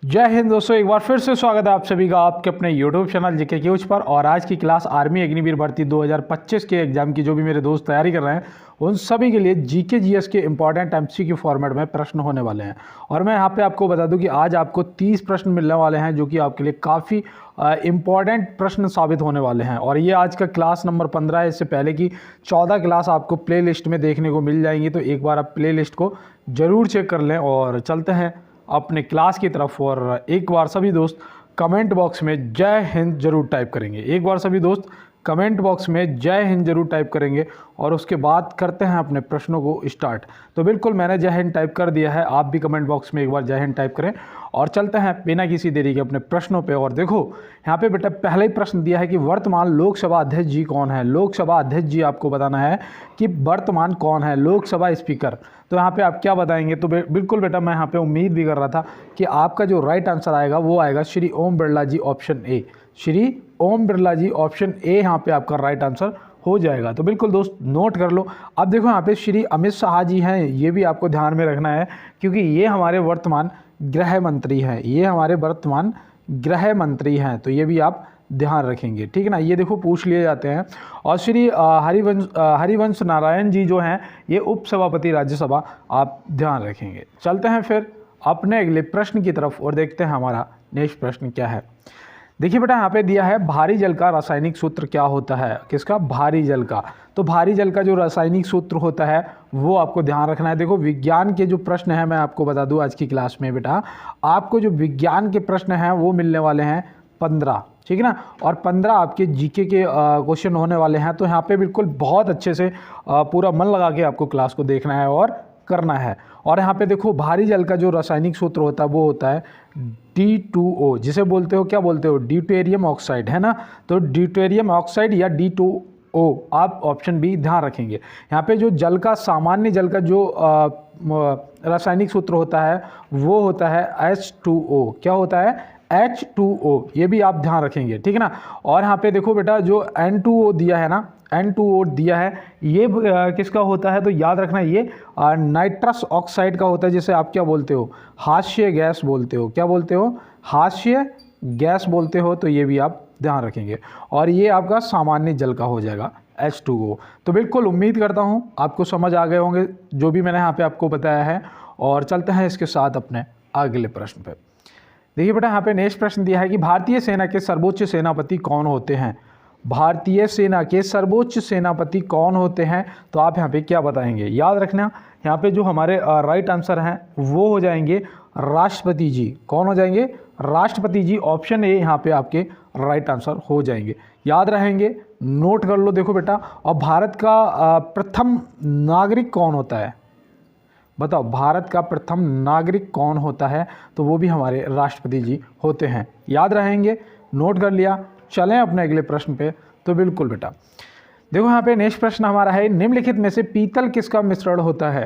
जय हिंद दोस्तों, एक बार फिर से स्वागत है आप सभी का आपके अपने YouTube चैनल जीके क्यूज पर। और आज की क्लास आर्मी अग्निवीर भर्ती 2025 के एग्जाम की जो भी मेरे दोस्त तैयारी कर रहे हैं उन सभी के लिए जीके जीएस के इंपॉर्टेंट एमसीक्यू फॉर्मेट में प्रश्न होने वाले हैं। और मैं यहाँ पे आपको बता दूं कि आज आपको 30 प्रश्न मिलने वाले हैं जो कि आपके लिए काफ़ी इंपॉर्टेंट प्रश्न साबित होने वाले हैं। और ये आज का क्लास नंबर 15 है। इससे पहले की 14 क्लास आपको प्ले लिस्ट में देखने को मिल जाएंगी, तो एक बार आप प्ले लिस्ट को ज़रूर चेक कर लें। और चलते हैं अपने क्लास की तरफ। और एक बार सभी दोस्त कमेंट बॉक्स में जय हिंद जरूर टाइप करेंगे। एक बार सभी दोस्त कमेंट बॉक्स में जय हिंद जरूर टाइप करेंगे और उसके बाद करते हैं अपने प्रश्नों को स्टार्ट। तो बिल्कुल मैंने जय हिंद टाइप कर दिया है, आप भी कमेंट बॉक्स में एक बार जय हिंद टाइप करें और चलते हैं बिना किसी देरी के अपने प्रश्नों पे। और देखो यहाँ पे बेटा पहला ही प्रश्न दिया है कि वर्तमान लोकसभा अध्यक्ष जी कौन है। लोकसभा अध्यक्ष जी आपको बताना है कि वर्तमान कौन है लोकसभा स्पीकर। तो यहाँ पे आप क्या बताएंगे? तो बिल्कुल बेटा मैं यहाँ पे उम्मीद भी कर रहा था कि आपका जो राइट आंसर आएगा वो आएगा Shri Om Birla ji, option A. Shri Om Birla ji, option A यहाँ पे आपका राइट आंसर हो जाएगा। तो बिल्कुल दोस्त नोट कर लो। अब देखो यहाँ पे श्री अमित शाह जी हैं, ये भी आपको ध्यान में रखना है क्योंकि ये हमारे वर्तमान गृह मंत्री हैं। ये हमारे वर्तमान गृह मंत्री हैं, तो ये भी आप ध्यान रखेंगे, ठीक है ना। ये देखो पूछ लिए जाते हैं। और श्री हरिवंश नारायण जी जो हैं ये उपसभापति राज्यसभा, आप ध्यान रखेंगे। चलते हैं फिर अपने अगले प्रश्न की तरफ और देखते हैं हमारा नेक्स्ट प्रश्न क्या है। देखिए बेटा यहाँ पे दिया है भारी जल का रासायनिक सूत्र क्या होता है। किसका? भारी जल का। तो भारी जल का जो रासायनिक सूत्र होता है वो आपको ध्यान रखना है। देखो विज्ञान के जो प्रश्न हैं मैं आपको बता दूं आज की क्लास में बेटा आपको जो विज्ञान के प्रश्न हैं वो मिलने वाले हैं 15, ठीक है ना। और 15 आपके जीके के क्वेश्चन होने वाले हैं। तो यहाँ पे बिल्कुल बहुत अच्छे से पूरा मन लगा के आपको क्लास को देखना है और करना है। और यहाँ पे देखो भारी जल का जो रासायनिक सूत्र होता है वो होता है D2O, जिसे बोलते हो क्या बोलते हो? ड्यूटेरियम ऑक्साइड, है ना। तो ड्यूटेरियम ऑक्साइड या D2O, आप ऑप्शन बी ध्यान रखेंगे। यहाँ पे जो जल का सामान्य जल का जो रासायनिक सूत्र होता है वो होता है H2O। क्या होता है? H2O, ये भी आप ध्यान रखेंगे, ठीक है ना। और यहाँ पे देखो बेटा जो N2O दिया है ना, N2O दिया है, ये किसका होता है? तो याद रखना ये नाइट्रस ऑक्साइड का होता है, जिसे आप क्या बोलते हो? हास्य गैस बोलते हो। क्या बोलते हो? हास्य गैस बोलते हो। तो ये भी आप ध्यान रखेंगे। और ये आपका सामान्य जल का हो जाएगा H2O। तो बिल्कुल उम्मीद करता हूँ आपको समझ आ गए होंगे जो भी मैंने यहाँ पे आपको बताया है। और चलते हैं इसके साथ अपने अगले प्रश्न पे। देखिए बेटा यहाँ पे नेक्स्ट प्रश्न दिया है कि भारतीय सेना के सर्वोच्च सेनापति कौन होते हैं। भारतीय सेना के सर्वोच्च सेनापति कौन होते हैं? तो आप यहाँ पे क्या बताएंगे? याद रखना यहाँ पे जो हमारे राइट आंसर हैं वो हो जाएंगे राष्ट्रपति जी। कौन हो जाएंगे? राष्ट्रपति जी, ऑप्शन ए यहाँ पे आपके राइट आंसर हो जाएंगे। याद रहेंगे, नोट कर लो। देखो बेटा और भारत का प्रथम नागरिक कौन होता है? बताओ भारत का प्रथम नागरिक कौन होता है? तो वो भी हमारे राष्ट्रपति जी होते हैं। याद रहेंगे, नोट कर लिया। चलें अपने अगले प्रश्न पे। तो बिल्कुल बेटा देखो यहाँ पे नेक्स्ट प्रश्न हमारा है निम्नलिखित में से पीतल किसका मिश्रण होता है।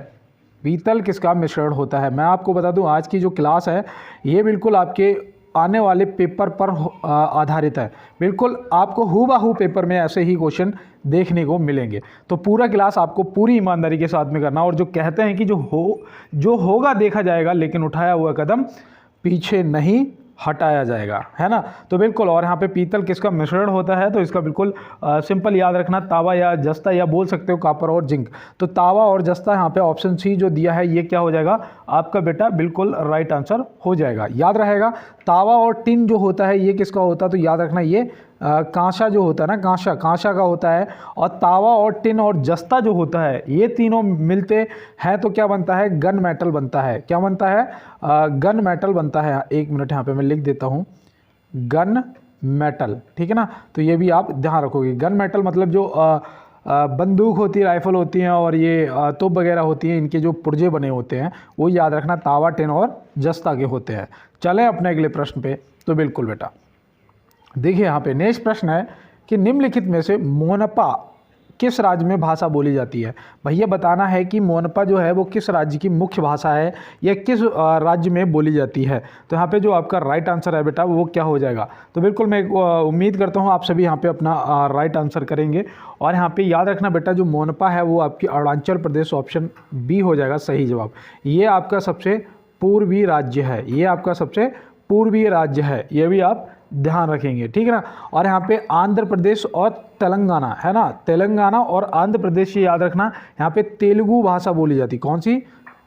पीतल किसका मिश्रण होता है? मैं आपको बता दूं आज की जो क्लास है ये बिल्कुल आपके आने वाले पेपर पर आधारित है। बिल्कुल आपको हूबहू पेपर में ऐसे ही क्वेश्चन देखने को मिलेंगे। तो पूरा क्लास आपको पूरी ईमानदारी के साथ में करना। और जो कहते हैं कि जो होगा देखा जाएगा, लेकिन उठाया हुआ कदम पीछे नहीं हटाया जाएगा, है ना। तो बिल्कुल और यहाँ पे पीतल किसका मिश्रण होता है? तो इसका बिल्कुल सिंपल याद रखना, तावा या जस्ता, या बोल सकते हो कॉपर और जिंक। तो तावा और जस्ता यहाँ पे ऑप्शन सी जो दिया है ये क्या हो जाएगा आपका बेटा? बिल्कुल राइट आंसर हो जाएगा। याद रहेगा तावा और टिन जो होता है ये किसका होता है? तो याद रखना ये कांसा जो होता है ना, कांसा का होता है। और तावा और टिन और जस्ता जो होता है ये तीनों मिलते हैं तो क्या बनता है? गन मेटल बनता है। क्या बनता है? गन मेटल बनता है। एक मिनट यहाँ पे मैं लिख देता हूँ, गन मेटल, ठीक है ना। तो ये भी आप ध्यान रखोगे। गन मेटल मतलब जो बंदूक होती है, राइफल होती हैं और ये तोप वगैरह होती हैं, इनके जो पुर्जे बने होते हैं वो याद रखना तावा, टिन और जस्ता के होते हैं। चलें अपने अगले प्रश्न पे। तो बिल्कुल बेटा देखिए यहाँ पे नेक्स्ट प्रश्न है कि निम्नलिखित में से मोनपा किस राज्य में भाषा बोली जाती है। भैया बताना है कि मोनपा जो है वो किस राज्य की मुख्य भाषा है या किस राज्य में बोली जाती है। तो यहाँ पे जो आपका राइट आंसर है बेटा वो क्या हो जाएगा? तो बिल्कुल मैं उम्मीद करता हूँ आप सभी यहाँ पे अपना राइट आंसर करेंगे। और यहाँ पे याद रखना बेटा जो मोनपा है वो आपकी अरुणाचल प्रदेश, ऑप्शन बी हो जाएगा सही जवाब। ये आपका सबसे पूर्वी राज्य है। ये आपका सबसे पूर्वीय राज्य है, ये भी आप ध्यान रखेंगे, ठीक है ना। और यहाँ पे आंध्र प्रदेश और तेलंगाना है ना, तेलंगाना और आंध्र प्रदेश ये याद रखना, यहाँ पे तेलुगु भाषा बोली जाती, कौन सी,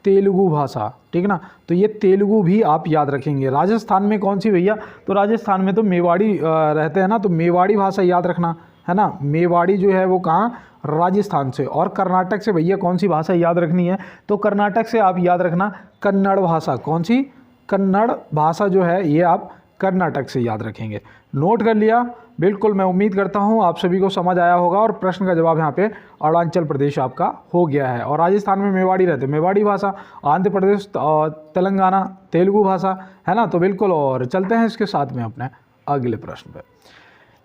तेलुगु भाषा, ठीक है ना। तो ये तेलुगु भी आप याद रखेंगे। राजस्थान में कौन सी भैया, तो राजस्थान में तो मेवाड़ी रहते हैं ना, तो मेवाड़ी भाषा याद रखना है ना। मेवाड़ी जो है वो कहाँ, राजस्थान से। और कर्नाटक से भैया कौन सी भाषा याद रखनी है, तो कर्नाटक से आप याद रखना कन्नड़ भाषा, कौन सी, कन्नड़ भाषा जो है ये आप कर्नाटक से याद रखेंगे। नोट कर लिया, बिल्कुल। मैं उम्मीद करता हूँ आप सभी को समझ आया होगा और प्रश्न का जवाब यहाँ पे अरुणाचल प्रदेश आपका हो गया है। और राजस्थान में मेवाड़ी रहते, मेवाड़ी भाषा, आंध्र प्रदेश तेलंगाना तेलुगु भाषा है ना, तो बिल्कुल। और चलते हैं इसके साथ में अपने अगले प्रश्न पे।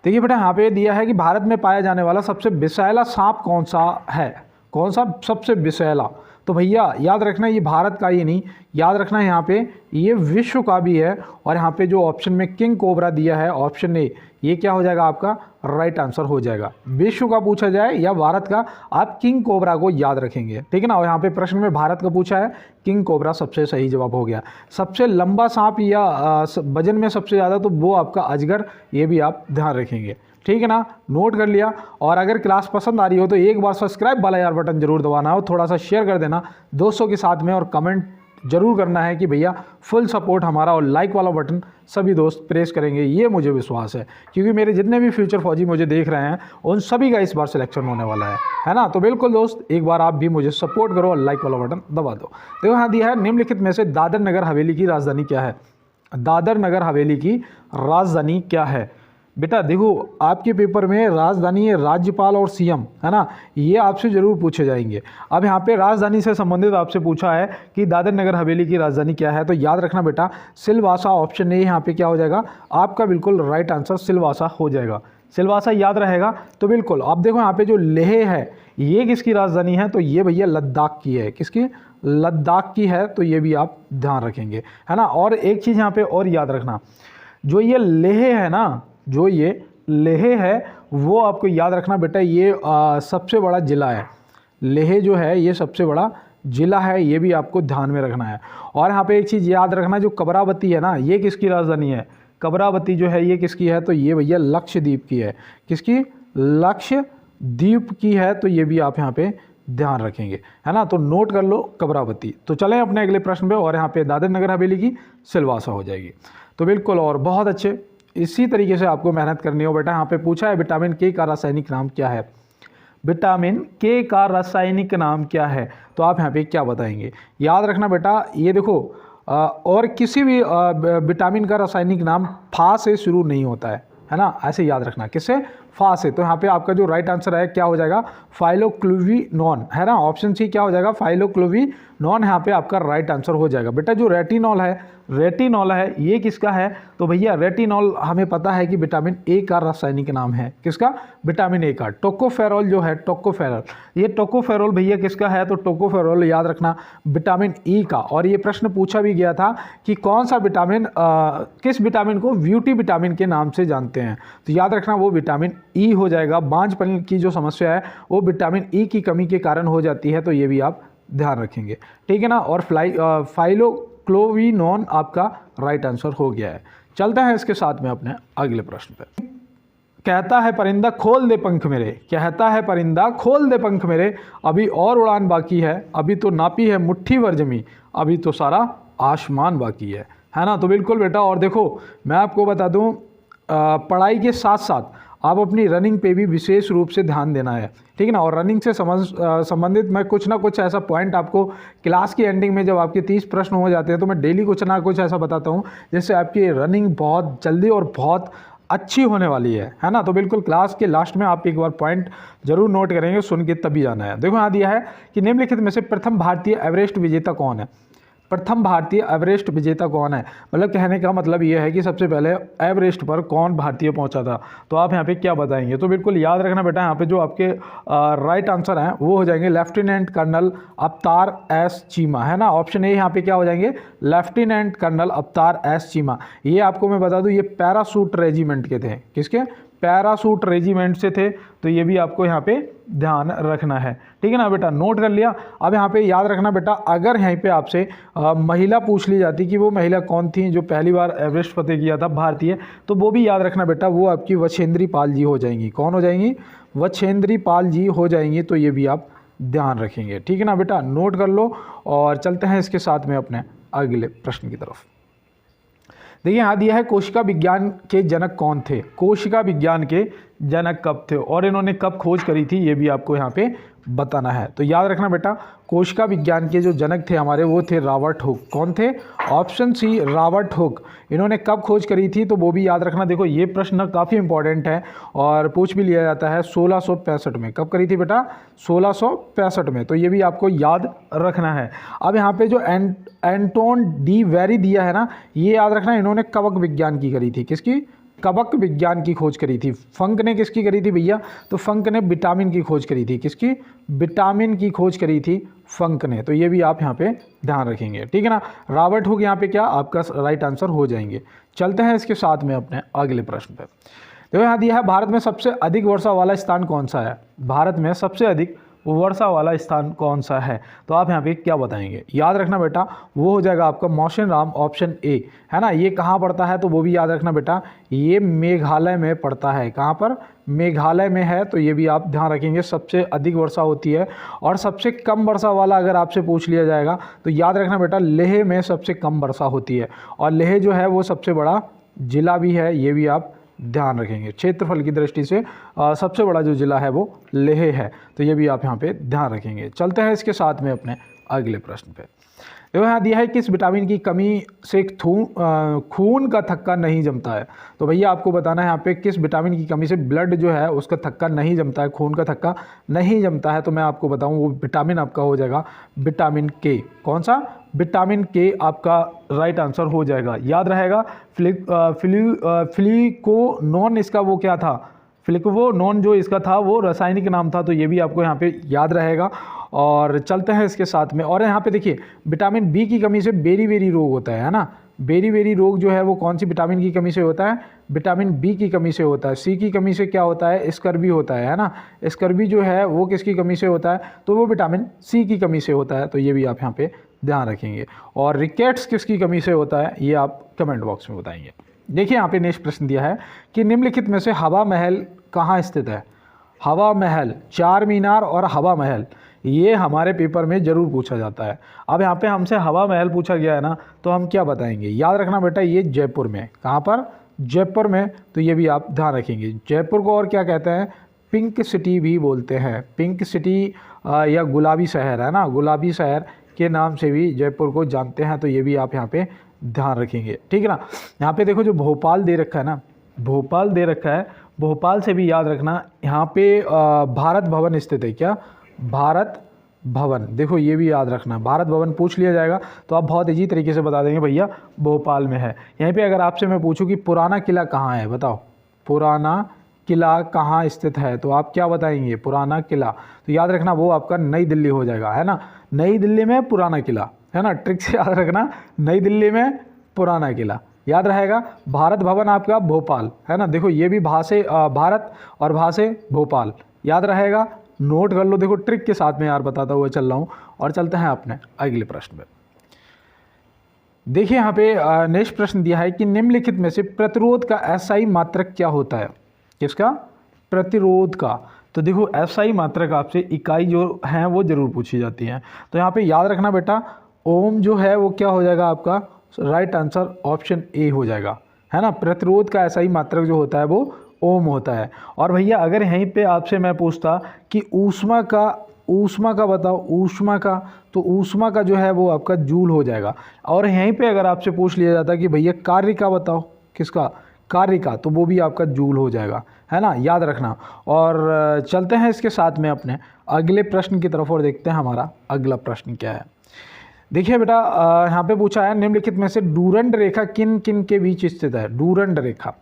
देखिए बेटा यहाँ पे दिया है कि भारत में पाया जाने वाला सबसे विषैला सांप कौन सा है, कौन सा सबसे विषैला, तो भैया याद रखना ये भारत का ही नहीं, याद रखना यहाँ पे ये विश्व का भी है। और यहाँ पे जो ऑप्शन में किंग कोबरा दिया है, ऑप्शन ए, ये क्या हो जाएगा आपका राइट आंसर हो जाएगा। विश्व का पूछा जाए या भारत का, आप किंग कोबरा को याद रखेंगे, ठीक है ना। और यहाँ पे प्रश्न में भारत का पूछा है, किंग कोबरा सबसे सही जवाब हो गया। सबसे लंबा सांप या वजन में सबसे ज़्यादा, तो वो आपका अजगर, ये भी आप ध्यान रखेंगे, ठीक है ना। नोट कर लिया। और अगर क्लास पसंद आ रही हो तो एक बार सब्सक्राइब वाला यार बटन जरूर दबाना हो, थोड़ा सा शेयर कर देना दोस्तों के साथ में, और कमेंट जरूर करना है कि भैया फुल सपोर्ट हमारा, और लाइक वाला बटन सभी दोस्त प्रेस करेंगे, ये मुझे विश्वास है, क्योंकि मेरे जितने भी फ्यूचर फौजी मुझे देख रहे हैं उन सभी का इस बार सिलेक्शन होने वाला है ना। तो बिल्कुल दोस्त, एक बार आप भी मुझे सपोर्ट करो और लाइक वाला बटन दबा दो। देखो यहाँ दिया है, निम्नलिखित में से दादर नगर हवेली की राजधानी क्या है, दादर नगर हवेली की राजधानी क्या है। बेटा देखो आपके पेपर में राजधानी है, राज्यपाल और सीएम है ना, ये आपसे जरूर पूछे जाएंगे। अब यहाँ पे राजधानी से संबंधित आपसे पूछा है कि दादर नगर हवेली की राजधानी क्या है, तो याद रखना बेटा सिलवासा, ऑप्शन ए यहाँ पे क्या हो जाएगा आपका, बिल्कुल राइट आंसर सिलवासा हो जाएगा। सिलवासा याद रहेगा तो बिल्कुल। आप देखो यहाँ पे जो लेह है ये किसकी राजधानी है, तो ये भैया लद्दाख की है, किसकी, लद्दाख की है, तो ये भी आप ध्यान रखेंगे है ना। और एक चीज़ यहाँ पे और याद रखना, जो ये लेह है ना, जो ये लेह है वो आपको याद रखना बेटा, ये सबसे बड़ा ज़िला है, लेह जो है ये सबसे बड़ा ज़िला है, ये भी आपको ध्यान में रखना है। और यहाँ पे एक चीज़ याद रखना, जो कबरावती है ना ये किसकी राजधानी है, कबरावती जो है ये किसकी है, तो ये भैया लक्षद्वीप की है, किसकी, लक्षद्वीप की है, तो ये भी आप यहाँ पे ध्यान रखेंगे है ना। तो नोट कर लो कबरावती। तो चलें अपने अगले प्रश्न पे, और यहाँ पे दादर नगर हवेली की सिलवासा हो जाएगी, तो बिल्कुल। और बहुत अच्छे, इसी तरीके से आपको मेहनत करनी हो बेटा। यहाँ पे पूछा है विटामिन के का रासायनिक नाम क्या है, विटामिन के का रासायनिक नाम क्या है, तो आप यहाँ पे क्या बताएंगे। याद रखना बेटा ये देखो और किसी भी विटामिन का रासायनिक नाम फा से शुरू नहीं होता है ना, ऐसे याद रखना, किससे, फा से। तो यहाँ पे आपका जो राइट आंसर है क्या हो जाएगा, फाइलोक्लुविनोन है ना, ऑप्शन सी क्या हो जाएगा, फाइलोक्लुविनोन यहाँ पे आपका राइट आंसर हो जाएगा। बेटा जो रेटिनॉल है, रेटिनॉल है ये किसका है, तो भैया रेटिनॉल हमें पता है कि विटामिन ए का रासायनिक नाम है, किसका, विटामिन ए का। टोकोफेरॉल जो है, टोकोफेरॉल, ये टोकोफेरॉल भैया किसका है, तो टोकोफेरॉल याद रखना विटामिन ई का। और ये प्रश्न पूछा भी गया था कि कौन सा विटामिन किस विटामिन को ब्यूटी विटामिन के नाम से जानते हैं, तो याद रखना वो विटामिन ई हो जाएगा। बांझपन की जो समस्या है वो विटामिन ई की कमी के कारण हो जाती है, तो ये भी आप ध्यान रखेंगे, ठीक है ना। और फाइलोक्लोविनोन आपका राइट आंसर हो गया है। चलते हैं इसके साथ में अपने अगले प्रश्न पे। कहता है परिंदा खोल दे पंख मेरे, कहता है परिंदा खोल दे पंख मेरे, अभी और उड़ान बाकी है, अभी तो नापी है मुट्ठी भर जमी, अभी तो सारा आसमान बाकी है ना। तो बिल्कुल बेटा। और देखो मैं आपको बता दूं पढ़ाई के साथ साथ आप अपनी रनिंग पे भी विशेष रूप से ध्यान देना है, ठीक है ना। और रनिंग से संबंधित मैं कुछ ना कुछ ऐसा पॉइंट आपको क्लास की एंडिंग में जब आपके 30 प्रश्न हो जाते हैं तो मैं डेली कुछ ना कुछ ऐसा बताता हूँ जिससे आपकी रनिंग बहुत जल्दी और बहुत अच्छी होने वाली है ना। तो बिल्कुल क्लास के लास्ट में आप एक बार पॉइंट जरूर नोट करेंगे, सुन के तभी जाना है। देखो यहाँ दिया है कि निम्नलिखित में से प्रथम भारतीय एवरेस्ट विजेता कौन है, प्रथम भारतीय एवरेस्ट विजेता कौन है, मतलब कहने का मतलब ये है कि सबसे पहले एवरेस्ट पर कौन भारतीय पहुंचा था, तो आप यहाँ पे क्या बताएंगे। तो बिल्कुल याद रखना बेटा, यहाँ पे जो आपके राइट आंसर हैं वो हो जाएंगे लेफ्टिनेंट कर्नल अवतार एस चीमा, है ना। ऑप्शन ए यहाँ पे क्या हो जाएंगे, लेफ्टिनेंट कर्नल अवतार एस चीमा। ये आपको मैं बता दूँ ये पैरासूट रेजिमेंट के थे, किसके, पैरासूट रेजिमेंट से थे, तो ये भी आपको यहाँ पे ध्यान रखना है। ठीक है ना बेटा, नोट कर लिया। अब यहाँ पे याद रखना बेटा, अगर यहीं पे आपसे महिला पूछ ली जाती कि वो महिला कौन थी जो पहली बार एवरेस्ट फतेह किया था भारतीय, तो वो भी याद रखना बेटा, वो आपकी वछेंद्री पाल जी हो जाएंगी। कौन हो जाएंगी? वछेंद्री पाल जी हो जाएंगी, तो ये भी आप ध्यान रखेंगे। ठीक है ना बेटा, नोट कर लो और चलते हैं इसके साथ में अपने अगले प्रश्न की तरफ। देखिए यहाँ दिया है कोशिका विज्ञान के जनक कौन थे। कोशिका विज्ञान के जनक कब थे और इन्होंने कब खोज करी थी, ये भी आपको यहाँ पे बताना है। तो याद रखना बेटा, कोशिका विज्ञान के जो जनक थे हमारे, वो थे रॉबर्ट हुक। कौन थे? Option C, Robert Hooke. इन्होंने कब खोज करी थी, तो वो भी याद रखना। देखो ये प्रश्न काफ़ी इंपॉर्टेंट है और पूछ भी लिया जाता है। 1665 में। कब करी थी बेटा? 1665 में। तो ये भी आपको याद रखना है। अब यहाँ पे जो एंटोन डी वेरी दिया है ना, ये याद रखना, इन्होंने कवक विज्ञान की करी थी। किसकी? कवक विज्ञान की खोज करी थी। फंक ने किसकी करी थी भैया? तो फंक ने विटामिन की खोज करी थी। किसकी? विटामिन की खोज करी थी फंक ने। तो ये भी आप यहाँ पे ध्यान रखेंगे। ठीक है ना, रॉबर्ट हुक यहाँ पे क्या आपका राइट आंसर हो जाएंगे। चलते हैं इसके साथ में अपने अगले प्रश्न पे। देखो यहाँ दिया है, भारत में सबसे अधिक वर्षा वाला स्थान कौन सा है? भारत में सबसे अधिक वर्षा वाला स्थान कौन सा है? तो आप यहाँ पे क्या बताएंगे? याद रखना बेटा, वो हो जाएगा आपका मौसिनराम, ऑप्शन ए, है ना। ये कहाँ पड़ता है? तो वो भी याद रखना बेटा, ये मेघालय में पड़ता है। कहाँ पर? मेघालय में है। तो ये भी आप ध्यान रखेंगे, सबसे अधिक वर्षा होती है। और सबसे कम वर्षा वाला अगर आपसे पूछ लिया जाएगा तो याद रखना बेटा, लेह में सबसे कम वर्षा होती है। और लेह जो है वो सबसे बड़ा जिला भी है, ये भी आप ध्यान रखेंगे। क्षेत्रफल की दृष्टि से सबसे बड़ा जो जिला है वो लेह है। तो ये भी आप यहाँ पे ध्यान रखेंगे। चलते हैं इसके साथ में अपने अगले प्रश्न पे। देखो यहाँ दिया है, किस विटामिन की कमी से खून का थक्का नहीं जमता है? तो भैया आपको बताना है यहाँ पे, किस विटामिन की कमी से ब्लड जो है उसका थक्का नहीं जमता है, खून का थक्का नहीं जमता है। तो मैं आपको बताऊँ, वो विटामिन आपका हो जाएगा विटामिन के। कौन सा? विटामिन के आपका राइट आंसर हो जाएगा। याद रहेगा, फ्लिकोनोन इसका वो क्या था? फ्लिकोनोन जो इसका था वो रासायनिक नाम था। तो ये भी आपको यहाँ पे याद रहेगा। और चलते हैं इसके साथ में। और यहाँ पे देखिए, विटामिन बी की कमी से बेरी रोग होता है ना। बेरी रोग जो है वो कौन सी विटामिन की कमी से होता है? विटामिन बी की कमी से होता है। सी की कमी से क्या होता है? स्कर्वी होता है ना। स्कर्वी जो है वो किसकी कमी से होता है? तो वो विटामिन सी की कमी से होता है। तो ये भी आप यहाँ पे ध्यान रखेंगे। और रिकेट्स किसकी कमी से होता है, ये आप कमेंट बॉक्स में बताएंगे। देखिए यहाँ पे नेक्स्ट प्रश्न दिया है कि निम्नलिखित में से हवा महल कहाँ स्थित है? हवा महल, चार मीनार और हवा महल, ये हमारे पेपर में ज़रूर पूछा जाता है। अब यहाँ पे हमसे हवा महल पूछा गया है ना, तो हम क्या बताएंगे? याद रखना बेटा, ये जयपुर में। कहाँ पर? जयपुर में। तो ये भी आप ध्यान रखेंगे। जयपुर को और क्या कहते हैं? पिंक सिटी भी बोलते हैं। पिंक सिटी या गुलाबी शहर, है ना, गुलाबी शहर के नाम से भी जयपुर को जानते हैं। तो ये भी आप यहाँ पे ध्यान रखेंगे। ठीक है ना। यहाँ पे देखो, जो भोपाल दे रखा है ना, भोपाल दे रखा है, भोपाल से भी याद रखना, यहाँ पे भारत भवन स्थित है। क्या? भारत भवन। देखो ये भी याद रखना, भारत भवन पूछ लिया जाएगा तो आप बहुत ईजी तरीके से बता देंगे भैया भोपाल में है। यहीं पे अगर आपसे मैं पूछूं कि पुराना किला कहाँ है, बताओ पुराना किला कहाँ स्थित है, तो आप क्या बताएंगे? पुराना किला। तो याद रखना वो आपका नई दिल्ली हो जाएगा, है ना। नई दिल्ली में पुराना किला, है ना। ट्रिक से याद रखना, नई दिल्ली में पुराना किला याद रहेगा। भारत भवन आपका भोपाल, है ना। देखो ये भी भा से भारत और भा से भोपाल याद रहेगा, नोट कर लो। देखो ट्रिक के साथ में यार बताता हुआ चल रहा हूँ। और चलते हैं अपने अगले प्रश्न पे। देखिए यहाँ पे नेक्स्ट प्रश्न दिया है कि निम्नलिखित में से प्रतिरोध का एसआई मात्रक क्या होता है? किसका? प्रतिरोध का। तो देखो एसआई मात्रक आपसे इकाई जो है वो जरूर पूछी जाती है। तो यहाँ पे याद रखना बेटा, ओम जो है वो क्या हो जाएगा आपका? राइट आंसर ऑप्शन ए हो जाएगा, है ना। प्रतिरोध का एसआई मात्रक जो होता है वो ओम होता है। और भैया अगर यहीं पे आपसे मैं पूछता कि ऊष्मा का बताओ, ऊष्मा का, तो ऊष्मा का जो है वो आपका जूल हो जाएगा। और यहीं पे अगर आपसे पूछ लिया जाता कि भैया कार्य का बताओ, किसका? कार्य का, तो वो भी आपका जूल हो जाएगा, है ना, याद रखना। और चलते हैं इसके साथ में अपने अगले प्रश्न की तरफ और देखते हैं हमारा अगला प्रश्न क्या है। देखिए बेटा यहाँ पे पूछा है निम्नलिखित में से डूरंड रेखा किन किन के बीच स्थित है? डूरंड रेखा,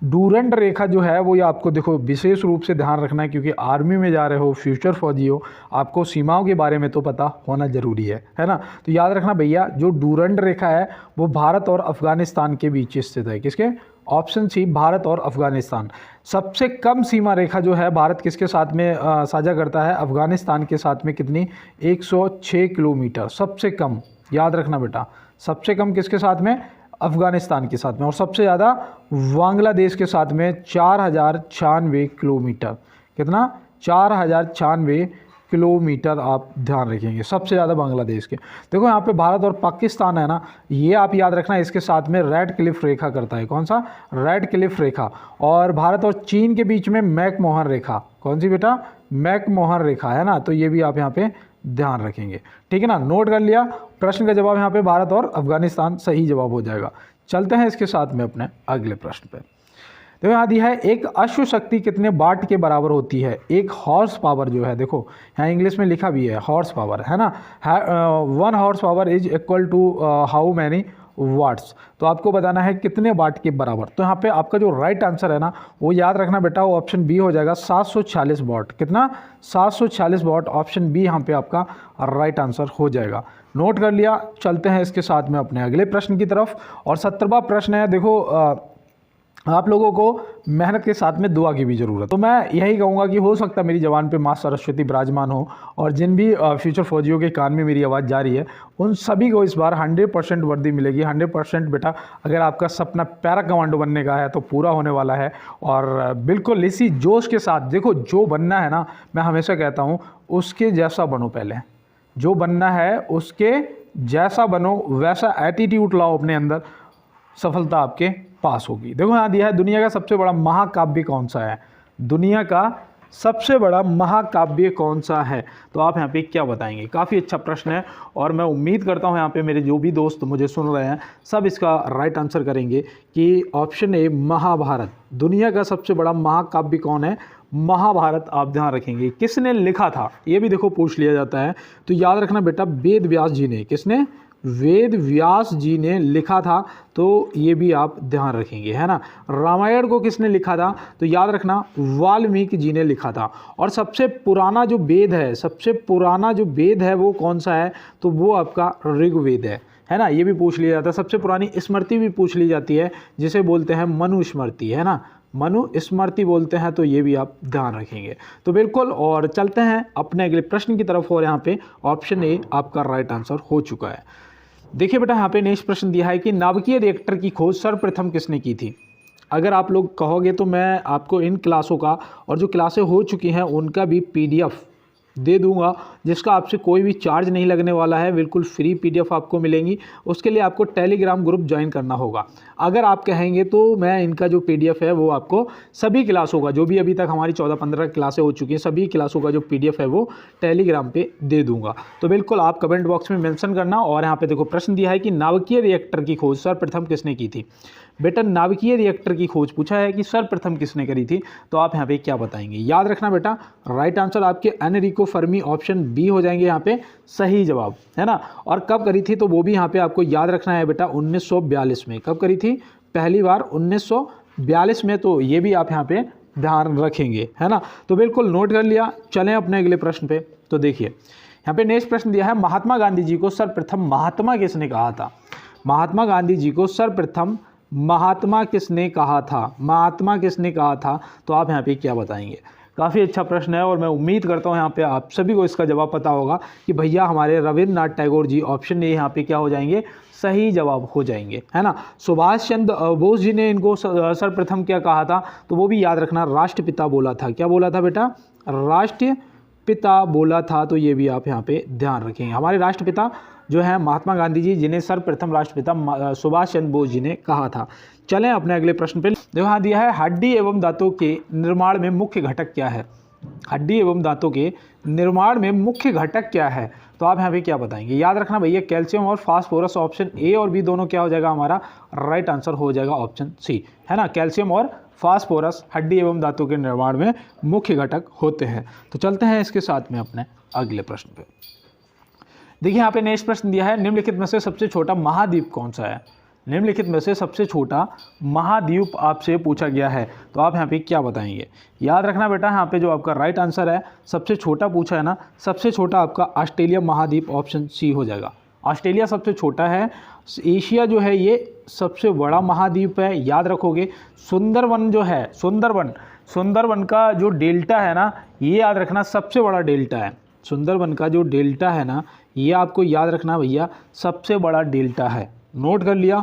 डूरंड रेखा जो है वो ये आपको देखो विशेष रूप से ध्यान रखना है, क्योंकि आर्मी में जा रहे हो, फ्यूचर फौजी हो, आपको सीमाओं के बारे में तो पता होना जरूरी है ना। तो याद रखना भैया, जो डूरंड रेखा है वो भारत और अफगानिस्तान के बीच स्थित है। किसके? ऑप्शन सी भारत और अफगानिस्तान। सबसे कम सीमा रेखा जो है भारत किसके साथ में साझा करता है, अफगानिस्तान के साथ में। कितनी, 106 किलोमीटर सबसे कम, याद रखना बेटा। सबसे कम किसके साथ में, अफगानिस्तान के साथ में। और सबसे ज़्यादा बांग्लादेश के साथ में 4096 किलोमीटर। कितना, 4096 किलोमीटर आप ध्यान रखेंगे, सबसे ज़्यादा बांग्लादेश के। देखो यहाँ पे भारत और पाकिस्तान है ना, ये आप याद रखना, इसके साथ में रेड क्लिफ रेखा करता है। कौन सा, रेड क्लिफ रेखा। और भारत और चीन के बीच में मैकमोहन रेखा। कौन सी बेटा, मैकमोहन रेखा है ना, तो ये भी आप यहाँ पे ध्यान रखेंगे, ठीक है ना। नोट कर लिया, प्रश्न का जवाब यहाँ पे भारत और अफगानिस्तान सही जवाब हो जाएगा। चलते हैं इसके साथ में अपने अगले प्रश्न पे। तो यहाँ दिया है एक अश्व शक्ति कितने वाट के बराबर होती है। एक हॉर्स पावर जो है, देखो यहाँ इंग्लिश में लिखा भी है हॉर्स पावर, है ना। 1 horse power is equal to how many watts. तो आपको बताना है कितने वाट के बराबर। तो यहाँ पे आपका जो राइट आंसर है ना, वो याद रखना बेटा, वो ऑप्शन बी हो जाएगा, 746 वाट। कितना, 746 वाट। ऑप्शन बी यहाँ पे आपका राइट आंसर हो जाएगा। नोट कर लिया। चलते हैं इसके साथ में अपने अगले प्रश्न की तरफ। और 70वां प्रश्न है। देखो आप लोगों को मेहनत के साथ में दुआ की भी ज़रूरत। तो मैं यही कहूँगा कि हो सकता है मेरी ज़बान पे माँ सरस्वती विराजमान हो, और जिन भी फ्यूचर फौजियों के कान में मेरी आवाज़ जा रही है, उन सभी को इस बार 100% वर्दी मिलेगी। 100% बेटा, अगर आपका सपना पैरा कमांडो बनने का है तो पूरा होने वाला है। और बिल्कुल इसी जोश के साथ, देखो जो बनना है ना, मैं हमेशा कहता हूँ उसके जैसा बनो। पहले जो बनना है उसके जैसा बनो, वैसा एटीट्यूड लाओ अपने अंदर, सफलता आपके पास होगी। देखो यहाँ दिया है दुनिया का सबसे बड़ा महाकाव्य कौन सा है। दुनिया का सबसे बड़ा महाकाव्य कौन सा है, तो आप यहाँ पे क्या बताएंगे। काफ़ी अच्छा प्रश्न है, और मैं उम्मीद करता हूँ यहाँ पे मेरे जो भी दोस्त मुझे सुन रहे हैं सब इसका राइट आंसर करेंगे कि ऑप्शन ए महाभारत। दुनिया का सबसे बड़ा महाकाव्य कौन है, महाभारत। आप ध्यान रखेंगे। किसने लिखा था, ये भी देखो पूछ लिया जाता है, तो याद रखना बेटा, वेद व्यास जी ने। किसने, वेद व्यास जी ने लिखा था, तो ये भी आप ध्यान रखेंगे, है ना। रामायण को किसने लिखा था, तो याद रखना वाल्मीकि जी ने लिखा था। और सबसे पुराना जो वेद है, सबसे पुराना जो वेद है वो कौन सा है, तो वो आपका ऋग्वेद है ना। ये भी पूछ लिया जाता है। सबसे पुरानी स्मृति भी पूछ ली जाती है, जिसे बोलते हैं मनुस्मृति, है ना, मनुस्मृति बोलते हैं, तो ये भी आप ध्यान रखेंगे। तो बिल्कुल, और चलते हैं अपने अगले प्रश्न की तरफ। और यहाँ पे ऑप्शन ए आपका राइट आंसर हो चुका है। देखिए बेटा, यहाँ पे नेक्स्ट प्रश्न दिया है कि नाभिकीय रिएक्टर की खोज सर्वप्रथम किसने की थी। अगर आप लोग कहोगे तो मैं आपको इन क्लासों का और जो क्लासें हो चुकी हैं उनका भी PDF दे दूंगा, जिसका आपसे कोई भी चार्ज नहीं लगने वाला है, बिल्कुल फ्री PDF आपको मिलेंगी। उसके लिए आपको टेलीग्राम ग्रुप ज्वाइन करना होगा। अगर आप कहेंगे तो मैं इनका जो PDF है वो आपको सभी क्लासों का, जो भी अभी तक हमारी 14-15 क्लासें हो चुकी हैं, सभी क्लासों का जो PDF है वो टेलीग्राम पे दे दूंगा। तो बिल्कुल आप कमेंट बॉक्स में मेंशन करना। और यहाँ पे देखो प्रश्न दिया है कि नाभिकीय रिएक्टर की खोज सर्वप्रथम किसने की थी। बेटा, नाभिकीय रिएक्टर की खोज पूछा है कि सर्वप्रथम किसने करी थी, तो आप यहाँ पे क्या बताएंगे। याद रखना बेटा, राइट आंसर आपके एनरिको फर्मी, ऑप्शन बी हो जाएंगे यहाँ पे सही जवाब, है ना। और कब करी थी, तो वो भी यहाँ पे आपको याद रखना है बेटा, 1942 में। कब करी थी, पहली बार 1942 में। तो ये भी आप यहाँ पे ध्यान रखेंगे, है ना। तो बिल्कुल नोट कर लिया। चलें अपने अगले प्रश्न पे। तो देखिए यहाँ पे नेक्स्ट प्रश्न दिया है, महात्मा गांधी जी को सर्वप्रथम महात्मा किसने कहा था। महात्मा गांधी जी को सर्वप्रथम महात्मा किसने कहा था, महात्मा किसने कहा था, तो आप यहाँ पे क्या बताएंगे। काफ़ी अच्छा प्रश्न है, और मैं उम्मीद करता हूँ यहाँ पे आप सभी को इसका जवाब पता होगा कि भैया हमारे रविन्द्रनाथ टैगोर जी, ऑप्शन ए यहाँ पे क्या हो जाएंगे, सही जवाब हो जाएंगे, है ना। सुभाष चंद्र बोस जी ने इनको सर्वप्रथम क्या कहा था, तो वो भी याद रखना, राष्ट्रपिता बोला था। क्या बोला था बेटा, राष्ट्रपिता बोला था। तो ये भी आप यहाँ पे ध्यान रखेंगे। हमारे राष्ट्रपिता जो है महात्मा गांधी जी, जिन्हें सर्वप्रथम राष्ट्रपिता सुभाष चंद्र बोस जी ने कहा था। चलें अपने अगले प्रश्न पे। देखो यहाँ दिया है, हड्डी एवं दांतों के निर्माण में मुख्य घटक क्या है। हड्डी एवं दांतों के निर्माण में मुख्य घटक क्या है, तो आप यहाँ पे क्या बताएंगे। याद रखना भैया, कैल्शियम और फास्फोरस। ऑप्शन ए और बी दोनों क्या हो जाएगा, हमारा राइट आंसर हो जाएगा ऑप्शन सी, है ना। कैल्शियम और फास्फोरस हड्डी एवं दांतों के निर्माण में मुख्य घटक होते हैं। तो चलते हैं इसके साथ में अपने अगले प्रश्न पे। देखिए यहाँ पे नेक्स्ट प्रश्न दिया है, निम्नलिखित में से सबसे छोटा महाद्वीप कौन सा है। निम्नलिखित में से सबसे छोटा महाद्वीप आपसे पूछा गया है, तो आप यहाँ पे क्या बताएंगे। याद रखना बेटा, यहाँ पे जो आपका राइट आंसर है, सबसे छोटा पूछा है ना, सबसे छोटा आपका ऑस्ट्रेलिया महाद्वीप, ऑप्शन सी हो जाएगा। ऑस्ट्रेलिया सबसे छोटा है, एशिया जो है ये सबसे बड़ा महाद्वीप है, याद रखोगे। सुंदरवन जो है, सुंदरवन का जो डेल्टा है ना, ये याद रखना सबसे बड़ा डेल्टा है। सुंदरवन का जो डेल्टा है ना, ये आपको याद रखना भैया सबसे बड़ा डेल्टा है। नोट कर लिया,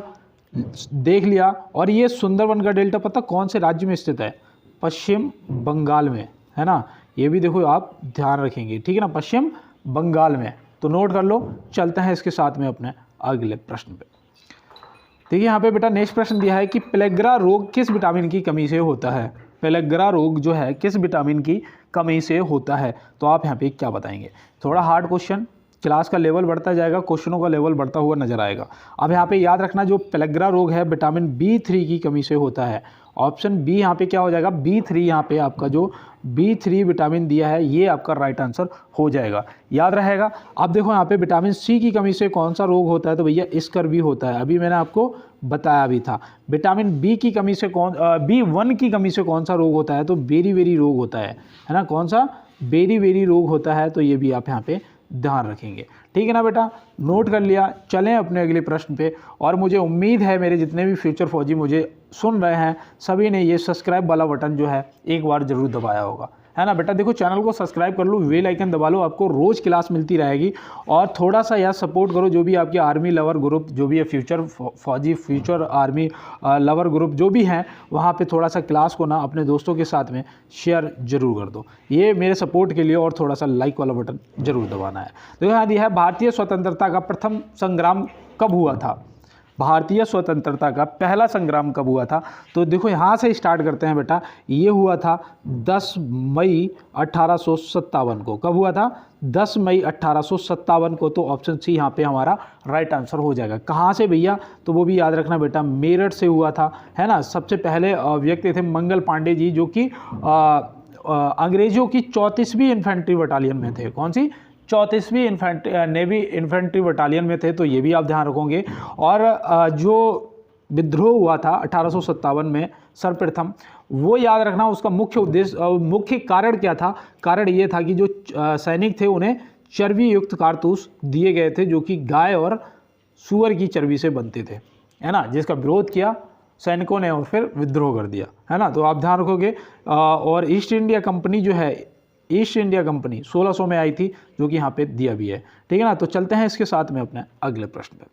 देख लिया। और ये सुंदरवन का डेल्टा पता कौन से राज्य में स्थित है? पश्चिम बंगाल में, है ना। ये भी देखो आप ध्यान रखेंगे, ठीक है ना, पश्चिम बंगाल में। तो नोट कर लो। चलते हैं इसके साथ में अपने अगले प्रश्न पे। देखिए यहाँ पे बेटा नेक्स्ट प्रश्न दिया है कि पेलेग्रा रोग किस विटामिन की कमी से होता है? पेलेग्रा रोग जो है किस विटामिन की कमी से होता है? तो आप यहाँ पे क्या बताएंगे? थोड़ा हार्ड क्वेश्चन, क्लास का लेवल बढ़ता जाएगा, क्वेश्चनों का लेवल बढ़ता हुआ नजर आएगा। अब यहाँ पे याद रखना जो पेलेग्रा रोग है विटामिन B3 की कमी से होता है। ऑप्शन बी यहाँ पे क्या हो जाएगा? B3। यहाँ पे आपका जो B3 विटामिन दिया है ये आपका राइट आंसर हो जाएगा, याद रहेगा। अब देखो यहाँ पे विटामिन C की कमी से कौन सा रोग होता है? तो भैया स्कर्वी होता है, अभी मैंने आपको बताया भी था। विटामिन B की कमी से B1 की कमी से कौन सा रोग होता है? तो बेरी रोग होता है ना। कौन सा? बेरी रोग होता है। तो ये भी आप यहाँ पे ध्यान रखेंगे, ठीक है ना बेटा। नोट कर लिया। चलें अपने अगले प्रश्न पे। और मुझे उम्मीद है मेरे जितने भी फ्यूचर फौजी मुझे सुन रहे हैं सभी ने ये सब्सक्राइब वाला बटन जो है एक बार ज़रूर दबाया होगा, है ना बेटा। देखो चैनल को सब्सक्राइब कर लो, बेल आइकन दबा लो, आपको रोज़ क्लास मिलती रहेगी। और थोड़ा सा यार सपोर्ट करो, जो भी आपके आर्मी लवर ग्रुप जो भी है, फ्यूचर फौजी, फ्यूचर आर्मी लवर ग्रुप जो भी हैं, वहाँ पे थोड़ा सा क्लास को ना अपने दोस्तों के साथ में शेयर जरूर कर दो, ये मेरे सपोर्ट के लिए। और थोड़ा सा लाइक वाला बटन जरूर दबाना है। तो यहाँ दिया है भारतीय स्वतंत्रता का प्रथम संग्राम कब हुआ था? भारतीय स्वतंत्रता का पहला संग्राम कब हुआ था? तो देखो यहाँ से स्टार्ट करते हैं बेटा। ये हुआ था 10 मई 1857 को। कब हुआ था? 10 मई 1857 को। तो ऑप्शन सी यहाँ पे हमारा राइट आंसर हो जाएगा। कहाँ से भैया? तो वो भी याद रखना बेटा, मेरठ से हुआ था, है ना। सबसे पहले व्यक्ति थे मंगल पांडे जी, जो कि अंग्रेजों की 34वीं इन्फेंट्री बटालियन में थे। कौन सी? 34वीं नेवी इन्फेंट्री बटालियन में थे। तो ये भी आप ध्यान रखोगे। और जो विद्रोह हुआ था 1857 में सर्वप्रथम, वो याद रखना। उसका मुख्य उद्देश्य, मुख्य कारण क्या था? कारण ये था कि जो सैनिक थे उन्हें चर्बी युक्त कारतूस दिए गए थे, जो कि गाय और सूअर की चर्बी से बनते थे, है ना। जिसका विरोध किया सैनिकों ने और फिर विद्रोह कर दिया, है ना। तो आप ध्यान रखोगे। और ईस्ट इंडिया कंपनी जो है, ईस्ट इंडिया कंपनी 1600 में आई थी, जो कि यहाँ पे दिया भी है, ठीक है ना। तो चलते हैं इसके साथ में अपने अगले प्रश्न पे।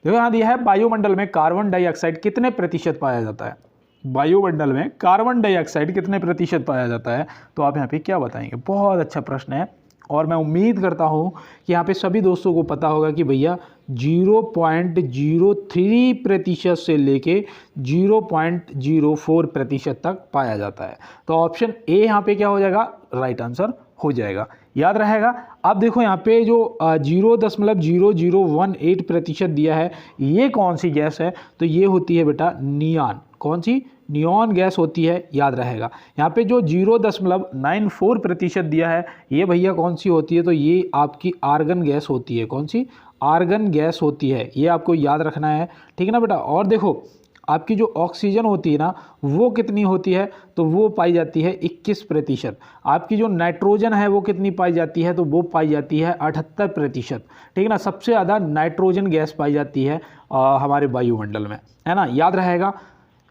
देखो यहाँ दिया है वायुमंडल में कार्बन डाइऑक्साइड कितने प्रतिशत पाया जाता है? वायुमंडल में कार्बन डाइऑक्साइड कितने प्रतिशत पाया जाता है? तो आप यहाँ पे क्या बताएंगे? बहुत अच्छा प्रश्न है। और मैं उम्मीद करता हूँ कि यहाँ पे सभी दोस्तों को पता होगा कि भैया 0.03% से लेके 0.04% तक पाया जाता है। तो ऑप्शन ए यहाँ पे क्या हो जाएगा? राइट आंसर हो जाएगा, याद रहेगा। अब देखो यहाँ पे जो 0.0018% दिया है, ये कौन सी गैस है? तो ये होती है बेटा नियॉन। कौन सी? नियॉन गैस होती है, याद रहेगा। यहाँ पे जो 0.94% दिया है, ये भैया कौन सी होती है? तो ये आपकी आर्गन गैस होती है। कौन सी? आर्गन गैस होती है, ये आपको याद रखना है, ठीक है ना बेटा। और देखो आपकी जो ऑक्सीजन होती है ना, वो कितनी होती है? तो वो पाई जाती है 21%। आपकी जो नाइट्रोजन है वो कितनी पाई जाती है? तो वो पाई जाती है 78%, ठीक है ना। सबसे ज़्यादा नाइट्रोजन गैस पाई जाती है हमारे वायुमंडल में, है ना, याद रहेगा।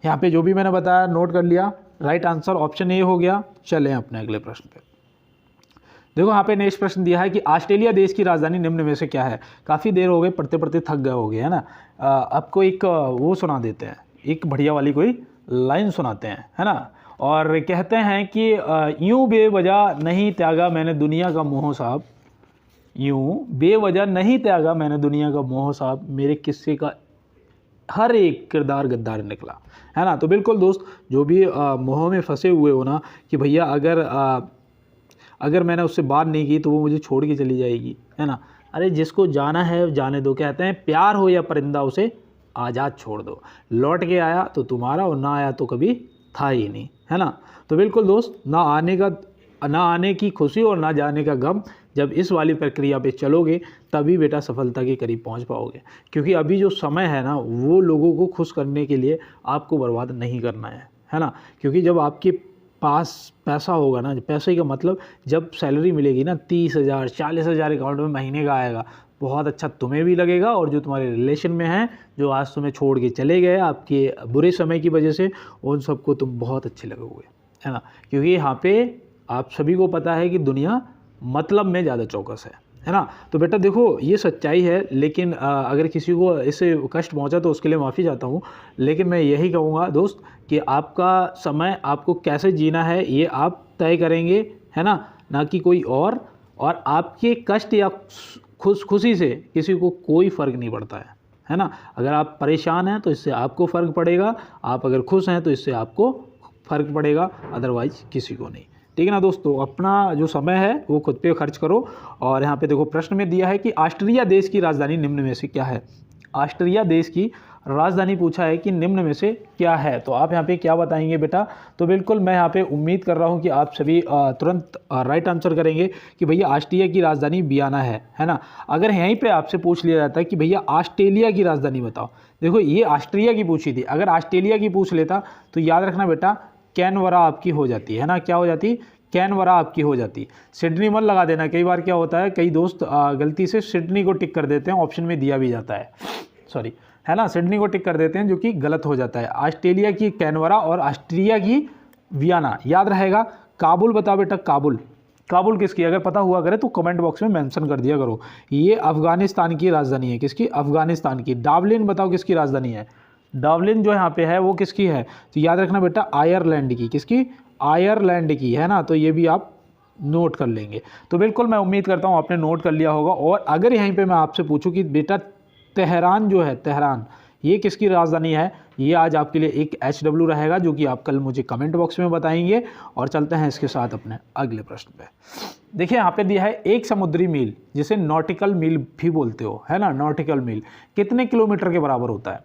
यहाँ पे जो भी मैंने बताया नोट कर लिया। राइट आंसर ऑप्शन ए हो गया। चलें अपने अगले प्रश्न पे। देखो यहाँ पे नेक्स्ट प्रश्न दिया है कि ऑस्ट्रेलिया देश की राजधानी निम्न में से क्या है? काफ़ी देर हो गई, पढ़ते पढ़ते थक गए होगे, है ना। आपको एक वो सुना देते हैं, एक बढ़िया वाली कोई लाइन सुनाते हैं, है ना। और कहते हैं कि यूं बेवजह नहीं त्यागा मैंने दुनिया का मोह साहब, यूं बेवजह नहीं त्यागा मैंने दुनिया का मोह साहब, मेरे किस्से का हर एक किरदार गद्दार निकला, है ना। तो बिल्कुल दोस्त, जो भी मोह में फंसे हुए हो ना, कि भैया अगर मैंने उससे बात नहीं की तो वो मुझे छोड़ के चली जाएगी, है ना। अरे जिसको जाना है जाने दो। कहते हैं प्यार हो या परिंदा उसे आज़ाद छोड़ दो, लौट के आया तो तुम्हारा और ना आया तो कभी था ही नहीं, है ना। तो बिल्कुल दोस्त, ना आने की खुशी और ना जाने का गम, जब इस वाली प्रक्रिया पे चलोगे तभी बेटा सफलता के करीब पहुंच पाओगे। क्योंकि अभी जो समय है ना, वो लोगों को खुश करने के लिए आपको बर्बाद नहीं करना है ना। क्योंकि जब आपके पास पैसा होगा ना, पैसे का मतलब जब सैलरी मिलेगी ना 30,000 40,000 अकाउंट में महीने का आएगा, बहुत अच्छा तुम्हें भी लगेगा और जो तुम्हारे रिलेशन में हैं, जो आज तुम्हें छोड़ के चले गए आपके बुरे समय की वजह से, उन सबको तुम बहुत अच्छे लगोगे, है ना। क्योंकि यहाँ पे आप सभी को पता है कि दुनिया मतलब में ज़्यादा चौकस है ना। तो बेटा देखो ये सच्चाई है, लेकिन अगर किसी को इससे कष्ट पहुंचा तो उसके लिए माफ़ी चाहता हूं। लेकिन मैं यही कहूँगा दोस्त कि आपका समय आपको कैसे जीना है ये आप तय करेंगे, है ना कि कोई और आपके कष्ट या खुशी से किसी को कोई फ़र्क नहीं पड़ता है ना। अगर आप परेशान हैं तो इससे आपको फ़र्क पड़ेगा, आप अगर खुश हैं तो इससे आपको फ़र्क पड़ेगा, अदरवाइज़ किसी को नहीं। ठीक है ना दोस्तों, अपना जो समय है वो खुद पे खर्च करो। और यहाँ पे देखो प्रश्न में दिया है कि ऑस्ट्रिया देश की राजधानी निम्न में से क्या है। ऑस्ट्रिया देश की राजधानी पूछा है कि निम्न में से क्या है, तो आप यहाँ पे क्या बताएंगे बेटा। तो बिल्कुल मैं यहाँ पे उम्मीद कर रहा हूँ कि आप सभी तुरंत राइट आंसर करेंगे कि भैया ऑस्ट्रिया की राजधानी वियना है ना। अगर यहीं पे आपसे पूछ लिया जाता है कि भैया ऑस्ट्रेलिया की राजधानी बताओ, देखो ये ऑस्ट्रिया की पूछी थी, अगर ऑस्ट्रेलिया की पूछ लेता तो याद रखना बेटा कैनबरा आपकी हो जाती है ना। क्या हो जाती? कैनबरा आपकी हो जाती। सिडनी मत लगा देना, कई बार क्या होता है कई दोस्त गलती से सिडनी को टिक कर देते हैं, ऑप्शन में दिया भी जाता है, सॉरी, है ना, सिडनी को टिक कर देते हैं जो कि गलत हो जाता है। ऑस्ट्रेलिया की कैनबरा और ऑस्ट्रिया की वियना, याद रहेगा। काबुल बताओ बेटा, काबुल किसकी, अगर पता हुआ करे तो कमेंट बॉक्स में मेंशन कर दिया करो। ये अफगानिस्तान की राजधानी है, किसकी? अफगानिस्तान की। डाबलिन बताओ किसकी राजधानी है। डाबलिन जो यहाँ पे है वो किसकी है, तो याद रखना बेटा आयरलैंड की। किसकी? आयरलैंड की, है ना। तो ये भी आप नोट कर लेंगे। तो बिल्कुल मैं उम्मीद करता हूँ आपने नोट कर लिया होगा। और अगर यहीं पे मैं आपसे पूछूं कि बेटा तेहरान जो है, तेहरान ये किसकी राजधानी है, ये आज आपके लिए एक HW रहेगा जो कि आप कल मुझे कमेंट बॉक्स में बताएंगे। और चलते हैं इसके साथ अपने अगले प्रश्न पे। देखिए यहाँ पे दिया है एक समुद्री मील, जिसे नॉटिकल मील भी बोलते हो, है ना। नॉटिकल मील कितने किलोमीटर के बराबर होता है।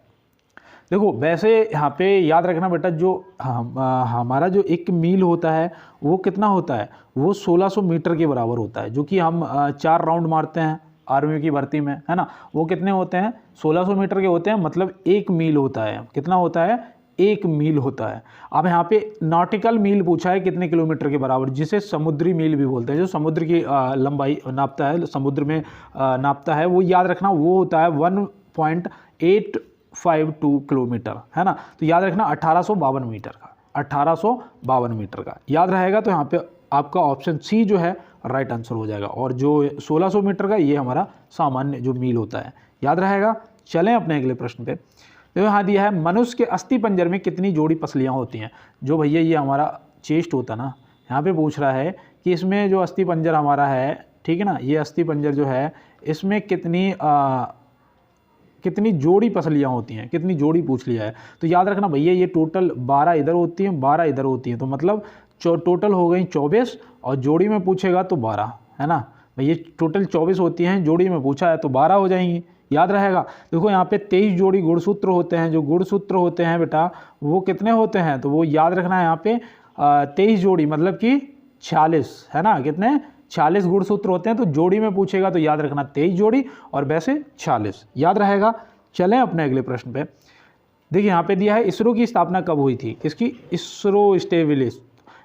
देखो वैसे यहाँ पे याद रखना बेटा, जो हमारा जो एक मील होता है वो कितना होता है, वो 1600 मीटर के बराबर होता है, जो कि हम 4 राउंड मारते हैं आर्मी की भर्ती में, है ना। वो कितने होते हैं? 1600 मीटर के होते हैं, मतलब 1 मील होता है। कितना होता है? 1 मील होता है। अब यहाँ पे नॉटिकल मील पूछा है कितने किलोमीटर के बराबर, जिसे समुद्री मील भी बोलते हैं, जो समुद्र की लंबाई नापता है, समुद्र में नापता है, वो याद रखना वो होता है 1.852 किलोमीटर, है ना। तो याद रखना 1852 मीटर का, 1852 मीटर का याद रहेगा। तो यहाँ पे आपका ऑप्शन सी जो है राइट आंसर हो जाएगा। और जो 1600 मीटर का ये हमारा सामान्य जो मील होता है, याद रहेगा। चलें अपने अगले प्रश्न पे। तो यहाँ दिया है मनुष्य के अस्थि पंजर में कितनी जोड़ी पसलियाँ होती हैं। जो भैया ये हमारा चेस्ट होता ना, यहाँ पे पूछ रहा है कि इसमें जो अस्थि पंजर हमारा है, ठीक है ना, ये अस्थि पंजर जो है इसमें कितनी जोड़ी पसलियाँ होती हैं, कितनी जोड़ी पूछ लिया है। तो याद रखना भैया ये टोटल 12 इधर होती हैं, 12 इधर होती हैं, तो मतलब टोटल हो गई 24, और जोड़ी में पूछेगा तो 12, है ना। भैया टोटल 24 होती हैं, जोड़ी में पूछा है तो 12 हो जाएंगी, याद रहेगा। देखो यहाँ पे 23 जोड़ी गुणसूत्र होते हैं। जो गुणसूत्र होते हैं बेटा वो कितने होते हैं, तो वो याद रखना है यहाँ पे 23 जोड़ी, मतलब कि 46, है ना। कितने? 46 गुणसूत्र होते हैं। तो जोड़ी में पूछेगा तो याद रखना 23 जोड़ी, और वैसे 46, याद रहेगा। चलें अपने अगले प्रश्न पे। देखिए यहाँ पे दिया है इसरो की स्थापना कब हुई थी। किसकी? इसरो स्टेब्लिश,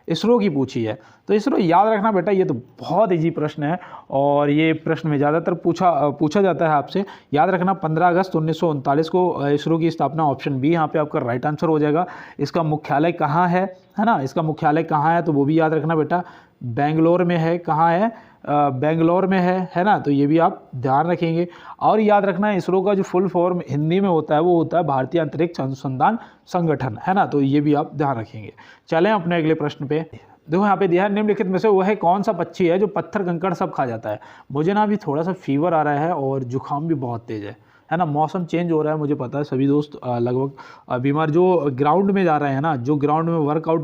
इसरो की पूछी है। तो इसरो याद रखना बेटा, ये तो बहुत इजी प्रश्न है, और ये प्रश्न में ज़्यादातर पूछा जाता है आपसे। याद रखना 15 अगस्त 1939 को इसरो की स्थापना, ऑप्शन बी यहाँ पे आपका राइट आंसर हो जाएगा। इसका मुख्यालय कहाँ है ना, इसका मुख्यालय कहाँ है, तो वो भी याद रखना बेटा, बेंगलोर में है। कहाँ है? बेंगलोर में है ना। तो ये भी आप ध्यान रखेंगे। और याद रखना इसरो का जो फुल फॉर्म हिंदी में होता है वो होता है भारतीय अंतरिक्ष अनुसंधान संगठन, है ना। तो ये भी आप ध्यान रखेंगे। चलें अपने अगले प्रश्न पे। देखो यहाँ पे दिया है निम्नलिखित में से वह कौन सा पक्षी है जो पत्थर कंकड़ सब खा जाता है। मुझे ना अभी थोड़ा सा फीवर आ रहा है और जुकाम भी बहुत तेज़ है ना। मौसम चेंज हो रहा है, मुझे पता है। सभी दोस्त लगभग बीमार, जो ग्राउंड में जा रहे हैं ना, जो ग्राउंड में वर्कआउट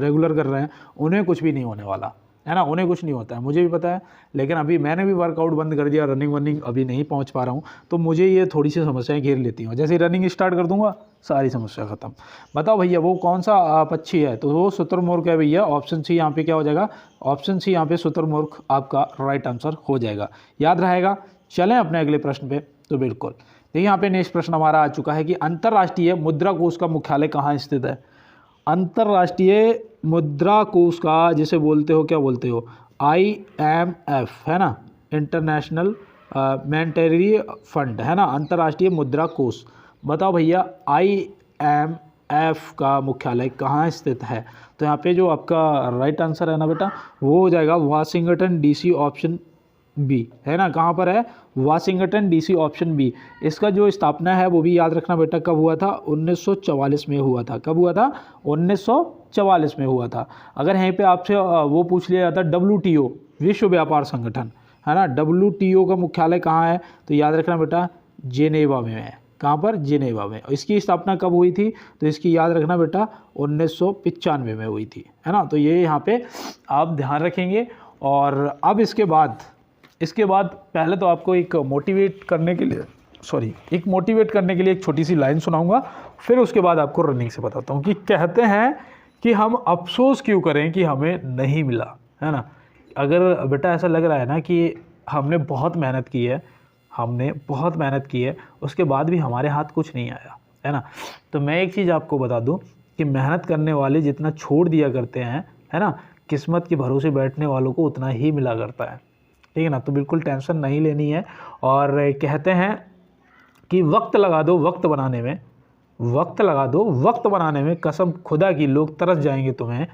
रेगुलर कर रहे हैं, उन्हें कुछ भी नहीं होने वाला, है ना। उन्हें कुछ नहीं होता है, मुझे भी पता है। लेकिन अभी मैंने भी वर्कआउट बंद कर दिया, रनिंग अभी नहीं पहुंच पा रहा हूं, तो मुझे ये थोड़ी सी समस्याएं घेर लेती हैं। जैसे ही रनिंग स्टार्ट कर दूंगा सारी समस्या खत्म। बताओ भैया वो कौन सा पक्षी है, तो वो शुतुरमुर्ग है भैया। ऑप्शन सी यहाँ पे क्या हो जाएगा, ऑप्शन सी यहाँ पे शुतुरमुर्ग आपका राइट आंसर हो जाएगा, याद रहेगा। चलें अपने अगले प्रश्न पे। तो बिल्कुल देखिए यहाँ पे नेक्स्ट प्रश्न हमारा आ चुका है कि अंतर्राष्ट्रीय मुद्रा कोष का मुख्यालय कहाँ स्थित है। अंतर्राष्ट्रीय मुद्रा कोष का जिसे बोलते हो, क्या बोलते हो, IMF, है ना, इंटरनेशनल मॉनेटरी फंड है ना, अंतर्राष्ट्रीय मुद्रा कोष। बताओ भैया IMF का मुख्यालय कहाँ स्थित है? तो यहाँ पे जो आपका राइट आंसर है ना बेटा वो हो जाएगा वाशिंगटन DC ऑप्शन बी, है ना। कहाँ पर है? Washington DC option B. इसका जो स्थापना है वो भी याद रखना बेटा कब हुआ था? 1944 में हुआ था। कब हुआ था? 1944 में हुआ था। अगर यहीं पे आपसे वो पूछ लिया जाता WTO, विश्व व्यापार संगठन, है ना, WTO का मुख्यालय कहाँ है? तो याद रखना बेटा जेनेवा में है। कहाँ पर? जेनेवा में। इसकी स्थापना कब हुई थी? तो इसकी याद रखना बेटा 1995 में हुई थी, है ना। तो ये यहाँ पे आप ध्यान रखेंगे। और अब इसके बाद पहले तो आपको एक मोटिवेट करने के लिए एक छोटी सी लाइन सुनाऊंगा, फिर उसके बाद आपको रनिंग से बताता हूँ कि कहते हैं कि हम अफसोस क्यों करें कि हमें नहीं मिला, है ना। अगर बेटा ऐसा लग रहा है ना कि हमने बहुत मेहनत की है, उसके बाद भी हमारे हाथ कुछ नहीं आया, है ना, तो मैं एक चीज़ आपको बता दूं कि मेहनत करने वाले जितना छोड़ दिया करते हैं, है ना, किस्मत के भरोसे बैठने वालों को उतना ही मिला करता है, ठीक है ना। तो बिल्कुल टेंशन नहीं लेनी है। और कहते हैं कि वक्त लगा दो वक्त बनाने में, कसम खुदा की लोग तरस जाएंगे तुम्हें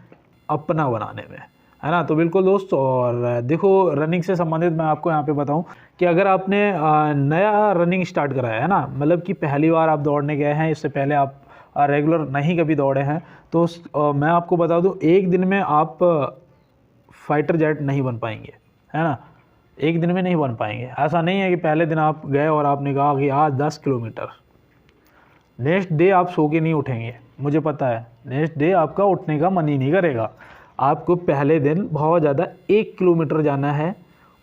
अपना बनाने में, है ना। तो बिल्कुल दोस्त, और देखो रनिंग से संबंधित मैं आपको यहाँ पे बताऊँ कि अगर आपने नया रनिंग स्टार्ट करा है ना, मतलब कि पहली बार आप दौड़ने गए हैं, इससे पहले आप रेगुलर नहीं कभी दौड़े हैं, तो मैं आपको बता दूँ एक दिन में आप फाइटर जेट नहीं बन पाएंगे, है ना। एक दिन में नहीं बन पाएंगे। ऐसा नहीं है कि पहले दिन आप गए और आपने कहा कि आज 10 किलोमीटर, नेक्स्ट डे आप सो के नहीं उठेंगे, मुझे पता है। नेक्स्ट डे आपका उठने का मन ही नहीं करेगा। आपको पहले दिन बहुत ज़्यादा 1 किलोमीटर जाना है,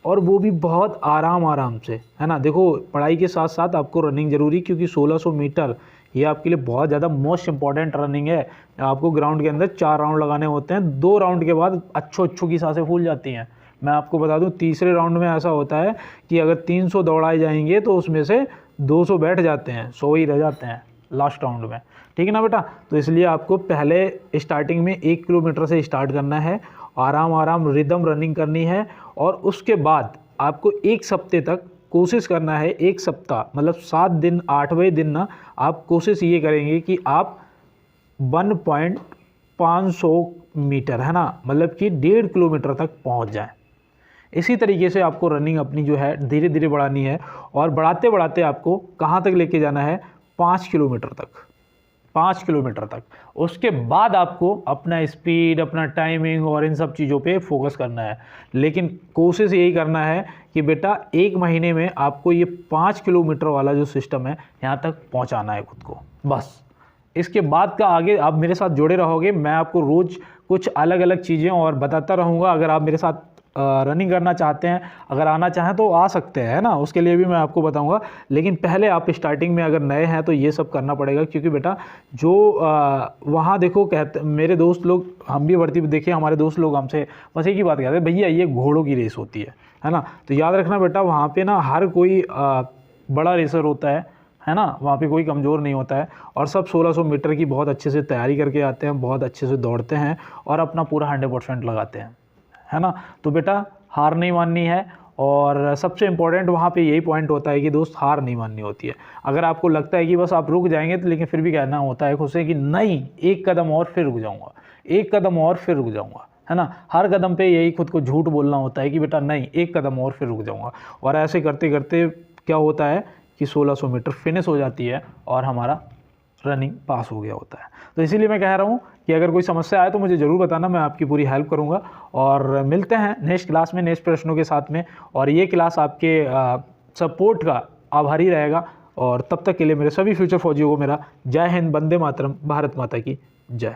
और वो भी बहुत आराम से, है ना। देखो पढ़ाई के साथ साथ आपको रनिंग ज़रूरी, क्योंकि 1600 मीटर ये आपके लिए बहुत ज़्यादा मोस्ट इंपॉर्टेंट रनिंग है। आपको ग्राउंड के अंदर 4 राउंड लगाने होते हैं। 2 राउंड के बाद अच्छो की सांसें फूल जाती हैं। मैं आपको बता दूं तीसरे राउंड में ऐसा होता है कि अगर 300 दौड़ाए जाएंगे तो उसमें से 200 बैठ जाते हैं, 100 ही रह जाते हैं लास्ट राउंड में, ठीक है ना बेटा। तो इसलिए आपको पहले स्टार्टिंग में 1 किलोमीटर से स्टार्ट करना है, आराम रिदम रनिंग करनी है, और उसके बाद आपको 1 हफ्ते तक कोशिश करना है। 1 सप्ताह मतलब 7 दिन, 8वें दिन ना आप कोशिश ये करेंगे कि आप 1.500 मीटर, है ना, मतलब कि 1.5 किलोमीटर तक पहुंच जाएं। इसी तरीके से आपको रनिंग अपनी जो है धीरे धीरे बढ़ानी है, और बढ़ाते बढ़ाते आपको कहाँ तक लेके जाना है? 5 किलोमीटर तक, 5 किलोमीटर तक। उसके बाद आपको अपना स्पीड, अपना टाइमिंग और इन सब चीज़ों पे फोकस करना है। लेकिन कोशिश यही करना है कि बेटा 1 महीने में आपको ये 5 किलोमीटर वाला जो सिस्टम है यहाँ तक पहुँचाना है खुद को, बस। इसके बाद का आगे आप मेरे साथ जुड़े रहोगे, मैं आपको रोज़ कुछ अलग अलग चीज़ें और बताता रहूँगा। अगर आप मेरे साथ रनिंग करना चाहते हैं, अगर आना चाहें तो आ सकते हैं, है ना, उसके लिए भी मैं आपको बताऊंगा। लेकिन पहले आप स्टार्टिंग में अगर नए हैं तो ये सब करना पड़ेगा, क्योंकि बेटा जो वहाँ देखो कहते मेरे दोस्त लोग, हम भी भर्ती देखे, हमारे दोस्त लोग हमसे बस एक ही बात कहते हैं, भैया ये घोड़ों की रेस होती है ना। तो याद रखना बेटा वहाँ पे ना हर कोई बड़ा रेसर होता है ना, वहाँ पे कोई कमज़ोर नहीं होता है, और सब 1600 मीटर की बहुत अच्छे से तैयारी करके आते हैं, बहुत अच्छे से दौड़ते हैं और अपना पूरा 100% लगाते हैं, है ना। तो बेटा हार नहीं माननी है, और सबसे इम्पोर्टेंट वहाँ पे यही पॉइंट होता है कि दोस्त हार नहीं माननी होती है। अगर आपको लगता है कि बस आप रुक जाएंगे तो, लेकिन फिर भी कहना होता है खुद से कि नहीं, 1 कदम और फिर रुक जाऊँगा, 1 कदम और फिर रुक जाऊँगा, है ना। हर कदम पे यही खुद को झूठ बोलना होता है कि बेटा नहीं, 1 कदम और फिर रुक जाऊँगा। और ऐसे करते करते क्या होता है कि 1600 मीटर फिनिश हो जाती है और हमारा रनिंग पास हो गया होता है। तो इसीलिए मैं कह रहा हूँ कि अगर कोई समस्या आए तो मुझे ज़रूर बताना, मैं आपकी पूरी हेल्प करूँगा। और मिलते हैं नेक्स्ट क्लास में नेक्स्ट प्रश्नों के साथ में, और ये क्लास आपके सपोर्ट का आभारी रहेगा। और तब तक के लिए मेरे सभी फ्यूचर फौजियों को मेरा जय हिंद, वंदे मातरम, भारत माता की जय।